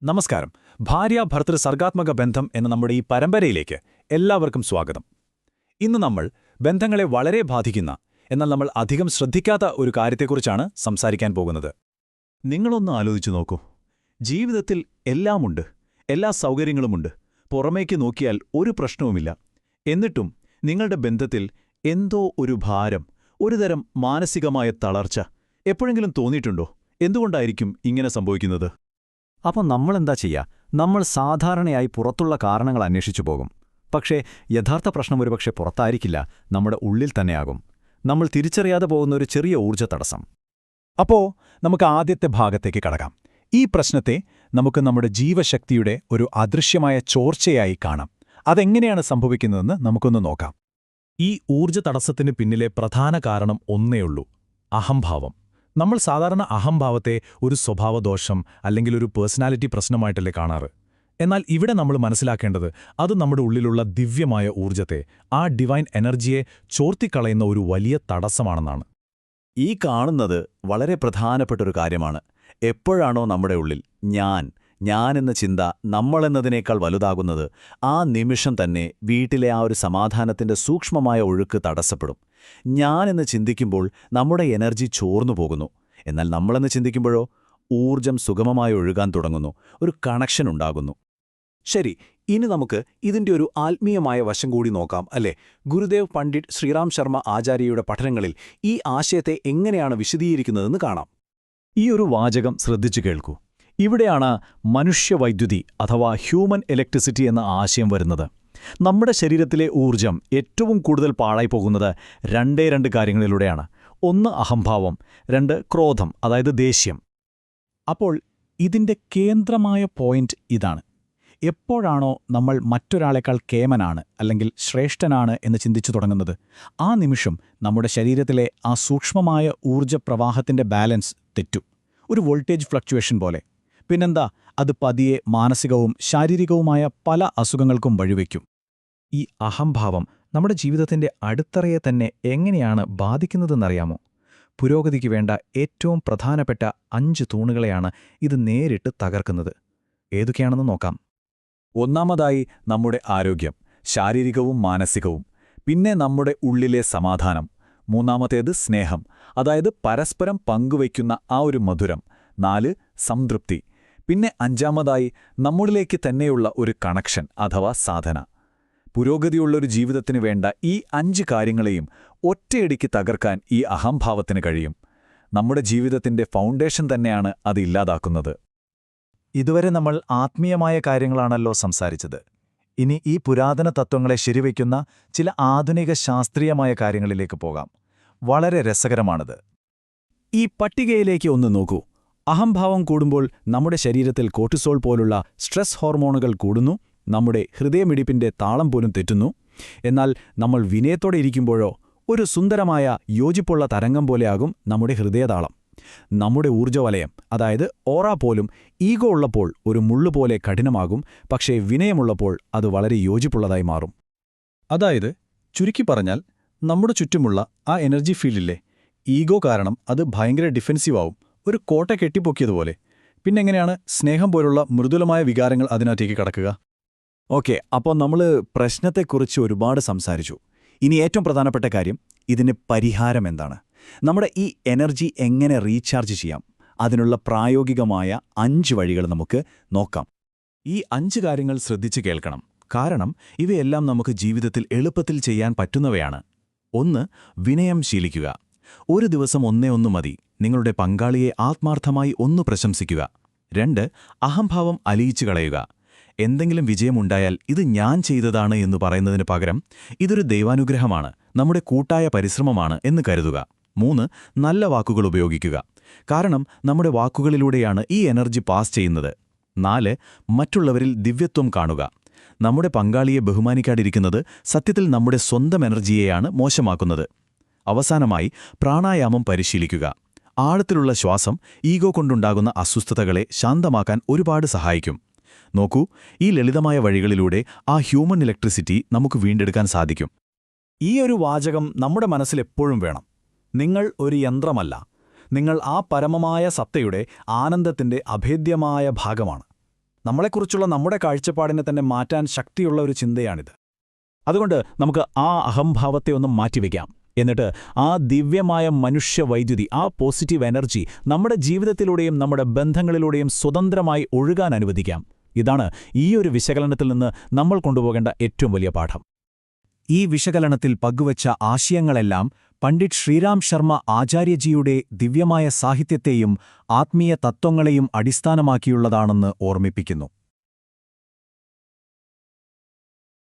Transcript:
നമസ്കാരം. ഭാര്യാഭർതൃ സർഗാത്മക ബന്ധം എന്ന നമ്മുടെ ഈ പരമ്പരയിലേക്ക് എല്ലാവർക്കും സ്വാഗതം. ഇന്ന് നമ്മൾ ബന്ധങ്ങളെ വളരെ ബാധിക്കുന്ന, എന്നാൽ നമ്മൾ അധികം ശ്രദ്ധിക്കാത്ത ഒരു കാര്യത്തെക്കുറിച്ചാണ് സംസാരിക്കാൻ പോകുന്നത്. നിങ്ങളൊന്ന് ആലോചിച്ചു നോക്കൂ. ജീവിതത്തിൽ എല്ലാമുണ്ട്, എല്ലാ സൗകര്യങ്ങളുമുണ്ട്, പുറമേക്ക് നോക്കിയാൽ ഒരു പ്രശ്നവുമില്ല. എന്നിട്ടും നിങ്ങളുടെ ബന്ധത്തിൽ എന്തോ ഒരു ഭാരം, ഒരുതരം മാനസികമായ തളർച്ച എപ്പോഴെങ്കിലും തോന്നിയിട്ടുണ്ടോ? എന്തുകൊണ്ടായിരിക്കും ഇങ്ങനെ സംഭവിക്കുന്നത്? അപ്പോൾ നമ്മളെന്താ ചെയ്യുക? നമ്മൾ സാധാരണയായി പുറത്തുള്ള കാരണങ്ങൾ അന്വേഷിച്ചു പോകും. പക്ഷേ യഥാർത്ഥ പ്രശ്നം ഒരുപക്ഷെ പുറത്തായിരിക്കില്ല, നമ്മുടെ ഉള്ളിൽ തന്നെയാകും. നമ്മൾ തിരിച്ചറിയാതെ പോകുന്ന ഒരു ചെറിയ ഊർജ്ജ തടസ്സം. അപ്പോൾ നമുക്ക് ആദ്യത്തെ ഭാഗത്തേക്ക് കടക്കാം. ഈ പ്രശ്നത്തെ നമുക്ക് നമ്മുടെ ജീവശക്തിയുടെ ഒരു അദൃശ്യമായ ചോർച്ചയായി കാണാം. അതെങ്ങനെയാണ് സംഭവിക്കുന്നതെന്ന് നമുക്കൊന്ന് നോക്കാം. ഈ ഊർജ്ജ തടസ്സത്തിന് പിന്നിലെ പ്രധാന കാരണം ഒന്നേയുള്ളൂ: അഹംഭാവം. നമ്മൾ സാധാരണ അഹംഭാവത്തെ ഒരു സ്വഭാവദോഷം അല്ലെങ്കിൽ ഒരു പേഴ്സണാലിറ്റി പ്രശ്നമായിട്ടല്ലേ കാണാറ്. എന്നാൽ ഇവിടെ നമ്മൾ മനസ്സിലാക്കേണ്ടത് അത് നമ്മുടെ ഉള്ളിലുള്ള ദിവ്യമായ ഊർജ്ജത്തെ, ആ ഡിവൈൻ എനർജിയെ ചോർത്തിക്കളയുന്ന ഒരു വലിയ തടസ്സമാണെന്നാണ്. ഈ കാണുന്നത് വളരെ പ്രധാനപ്പെട്ടൊരു കാര്യമാണ്. എപ്പോഴാണോ നമ്മുടെ ഉള്ളിൽ ഞാൻ എന്ന ചിന്ത നമ്മളെന്നതിനേക്കാൾ വലുതാകുന്നത്, ആ നിമിഷം തന്നെ വീട്ടിലെ ആ ഒരു സമാധാനത്തിന്റെ സൂക്ഷ്മമായ ഒഴുക്ക് തടസ്സപ്പെടും. ഞാനെന്ന് ചിന്തിക്കുമ്പോൾ നമ്മുടെ എനർജി ചോർന്നു പോകുന്നു. എന്നാൽ നമ്മളെന്ന് ചിന്തിക്കുമ്പോഴോ ഊർജം സുഗമമായി ഒഴുകാൻ തുടങ്ങുന്നു, ഒരു കണക്ഷൻ ഉണ്ടാകുന്നു. ശരി, ഇനി നമുക്ക് ഇതിന്റെ ഒരു ആത്മീയമായ വശം കൂടി നോക്കാം, അല്ലേ? ഗുരുദേവ് പണ്ഡിറ്റ് ശ്രീറാം ശർമ്മ ആചാര്യയുടെ പഠനങ്ങളിൽ ഈ ആശയത്തെ എങ്ങനെയാണ് വിശദീകരിക്കുന്നതെന്ന് കാണാം. ഈ ഒരു വാചകം ശ്രദ്ധിച്ചു കേൾക്കൂ. ഇവിടെയാണ് മനുഷ്യവൈദ്യുതി അഥവാ ഹ്യൂമൻ ഇലക്ട്രിസിറ്റി എന്ന ആശയം വരുന്നത്. നമ്മുടെ ശരീരത്തിലെ ഊർജം ഏറ്റവും കൂടുതൽ പാഴായി പോകുന്നത് രണ്ട് കാര്യങ്ങളിലൂടെയാണ്. ഒന്ന് അഹംഭാവം, രണ്ട് ക്രോധം, അതായത് ദേഷ്യം. അപ്പോൾ ഇതിന്റെ കേന്ദ്രമായ പോയിന്റ് ഇതാണ്: എപ്പോഴാണോ നമ്മൾ മറ്റൊരാളെക്കാൾ കേമനാണ് അല്ലെങ്കിൽ ശ്രേഷ്ഠനാണ് എന്ന് ചിന്തിച്ചു തുടങ്ങുന്നത്, ആ നിമിഷം നമ്മുടെ ശരീരത്തിലെ ആ സൂക്ഷ്മമായ ഊർജ്ജപ്രവാഹത്തിന്റെ ബാലൻസ് തെറ്റും. ഒരു വോൾട്ടേജ് ഫ്ലക്ച്വേഷൻ പോലെ. പിന്നെന്താ, അത് പതിയെ മാനസികവും ശാരീരികവുമായ പല അസുഖങ്ങൾക്കും വഴിവെക്കും. ഈ അഹംഭാവം നമ്മുടെ ജീവിതത്തിന്റെ അടിത്തറയെ തന്നെ എങ്ങനെയാണ് ബാധിക്കുന്നതെന്നറിയാമോ? പുരോഗതിക്ക് വേണ്ട ഏറ്റവും പ്രധാനപ്പെട്ട 5 തൂണുകളെയാണ് ഇത് നേരിട്ട് തകർക്കുന്നത്. ഏതൊക്കെയാണെന്ന് നോക്കാം. ഒന്നാമതായി നമ്മുടെ ആരോഗ്യം, ശാരീരികവും മാനസികവും. പിന്നെ നമ്മുടെ ഉള്ളിലെ സമാധാനം. മൂന്നാമത്തേത് സ്നേഹം, അതായത് പരസ്പരം പങ്കുവയ്ക്കുന്ന ആ ഒരു മധുരം. 4 സംതൃപ്തി. പിന്നെ 5ാമതായി നമ്മളിലേക്ക് തന്നെയുള്ള ഒരു കണക്ഷൻ അഥവാ സാധന. പുരോഗതിയുള്ളൊരു ജീവിതത്തിന് വേണ്ട ഈ 5 കാര്യങ്ങളെയും ഒറ്റയടിക്ക് തകർക്കാൻ ഈ അഹംഭാവത്തിന് കഴിയും. നമ്മുടെ ജീവിതത്തിന്റെ ഫൗണ്ടേഷൻ തന്നെയാണ് അത് ഇല്ലാതാക്കുന്നത്. ഇതുവരെ നമ്മൾ ആത്മീയമായ കാര്യങ്ങളാണല്ലോ സംസാരിച്ചത്. ഇനി ഈ പുരാതന തത്വങ്ങളെ ശരിവയ്ക്കുന്ന ചില ആധുനിക ശാസ്ത്രീയമായ കാര്യങ്ങളിലേക്ക് പോകാം. വളരെ രസകരമാണിത്. ഈ പട്ടികയിലേക്ക് ഒന്ന് നോക്കൂ. അഹംഭാവം കൂടുമ്പോൾ നമ്മുടെ ശരീരത്തിൽ കോർട്ടിസോൾ പോലുള്ള സ്ട്രെസ് ഹോർമോണുകൾ കൂടുന്നു, നമ്മുടെ ഹൃദയമിടിപ്പിന്റെ താളം പോലും തെറ്റുന്നു. എന്നാൽ നമ്മൾ വിനയത്തോടെ ഇരിക്കുമ്പോഴോ ഒരു സുന്ദരമായ യോജിപ്പുള്ള തരംഗം പോലെയാകും നമ്മുടെ ഹൃദയതാളം. നമ്മുടെ ഊർജ്ജവലയം, അതായത് ഓറ പോലും ഈഗോ ഉള്ളപ്പോൾ ഒരു മുള്ളുപോലെ കഠിനമാകും, പക്ഷേ വിനയമുള്ളപ്പോൾ അത് വളരെ യോജിപ്പുള്ളതായി മാറും. അതായത് ചുരുക്കി പറഞ്ഞാൽ, നമ്മുടെ ചുറ്റുമുള്ള ആ എനർജി ഫീൽഡില്ലേ, ഈഗോ കാരണം അത് ഭയങ്കര ഡിഫെൻസീവാവും, ഒരു കോട്ട കെട്ടിപ്പൊക്കിയതുപോലെ. പിന്നെങ്ങനെയാണ് സ്നേഹം പോലുള്ള മൃദുലമായ വികാരങ്ങൾ അതിനകത്തേക്ക് കടക്കുക? ഓക്കെ, അപ്പോൾ നമ്മൾ പ്രശ്നത്തെക്കുറിച്ച് ഒരുപാട് സംസാരിച്ചു. ഇനി ഏറ്റവും പ്രധാനപ്പെട്ട കാര്യം, ഇതിന് പരിഹാരം എന്താണ്? നമ്മുടെ ഈ എനർജി എങ്ങനെ റീചാർജ് ചെയ്യാം? അതിനുള്ള പ്രായോഗികമായ 5 വഴികൾ നമുക്ക് നോക്കാം. ഈ 5 കാര്യങ്ങൾ ശ്രദ്ധിച്ച് കേൾക്കണം, കാരണം ഇവയെല്ലാം നമുക്ക് ജീവിതത്തിൽ എളുപ്പത്തിൽ ചെയ്യാൻ പറ്റുന്നവയാണ്. 1. വിനയം ശീലിക്കുക. ഒരു ദിവസം ഒന്നേ മതി. നിങ്ങളുടെ പങ്കാളിയെ ആത്മാർത്ഥമായി ഒന്ന് പ്രശംസിക്കുക. 2. അഹംഭാവം അലിയിച്ചു കളയുക. എന്തെങ്കിലും വിജയമുണ്ടായാൽ ഇത് ഞാൻ ചെയ്തതാണ് എന്ന് പറയുന്നതിന് പകരം ഇതൊരു ദൈവാനുഗ്രഹമാണ്, നമ്മുടെ കൂട്ടായ പരിശ്രമമാണ് എന്ന് കരുതുക. 3. നല്ല വാക്കുകൾ ഉപയോഗിക്കുക. കാരണം നമ്മുടെ വാക്കുകളിലൂടെയാണ് ഈ എനർജി പാസ് ചെയ്യുന്നത്. 4. മറ്റുള്ളവരിൽ ദിവ്യത്വം കാണുക. നമ്മുടെ പങ്കാളിയെ ബഹുമാനിക്കാതിരിക്കുന്നത് സത്യത്തിൽ നമ്മുടെ സ്വന്തം എനർജിയെയാണ് മോശമാക്കുന്നത്. അവസാനമായി പ്രാണായാമം പരിശീലിക്കുക. ആഴത്തിലുള്ള ശ്വാസം ഈഗോ കൊണ്ടുണ്ടാകുന്ന അസ്വസ്ഥതകളെ ശാന്തമാക്കാൻ ഒരുപാട് സഹായിക്കും. നോക്കൂ, ഈ ലളിതമായ വഴികളിലൂടെ ആ ഹ്യൂമൻ ഇലക്ട്രിസിറ്റി നമുക്ക് വീണ്ടെടുക്കാൻ സാധിക്കും. ഈ ഒരു വാചകം നമ്മുടെ മനസ്സിലെപ്പോഴും വേണം. നിങ്ങൾ ഒരു യന്ത്രമല്ല, നിങ്ങൾ ആ പരമമായ സത്തയുടെ ആനന്ദത്തിന്റെ അഭേദ്യമായ ഭാഗമാണ്. നമ്മളെക്കുറിച്ചുള്ള നമ്മുടെ കാഴ്ചപ്പാടിനെ തന്നെ മാറ്റാൻ ശക്തിയുള്ള ഒരു ചിന്തയാണിത്. അതുകൊണ്ട് നമുക്ക് ആ അഹംഭാവത്തെ ഒന്ന് മാറ്റിവെക്കാം. എന്നിട്ട് ആ ദിവ്യമായ മനുഷ്യവൈദ്യുതി, ആ പോസിറ്റീവ് എനർജി നമ്മുടെ ജീവിതത്തിലൂടെയും നമ്മുടെ ബന്ധങ്ങളിലൂടെയും സ്വതന്ത്രമായി ഒഴുകാൻ അനുവദിക്കാം. ഇതാണ് ഈയൊരു വിശകലനത്തിൽ നിന്ന് നമ്മൾ കൊണ്ടുപോകേണ്ട ഏറ്റവും വലിയ പാഠം. ഈ വിശകലനത്തിൽ പങ്കുവച്ച ആശയങ്ങളെല്ലാം പണ്ഡിറ്റ് ശ്രീറാം ശർമ്മ ആചാര്യജിയുടെ ദിവ്യമായ സാഹിത്യത്തെയും ആത്മീയ തത്വങ്ങളെയും അടിസ്ഥാനമാക്കിയുള്ളതാണെന്ന് ഓർമ്മിപ്പിക്കുന്നു.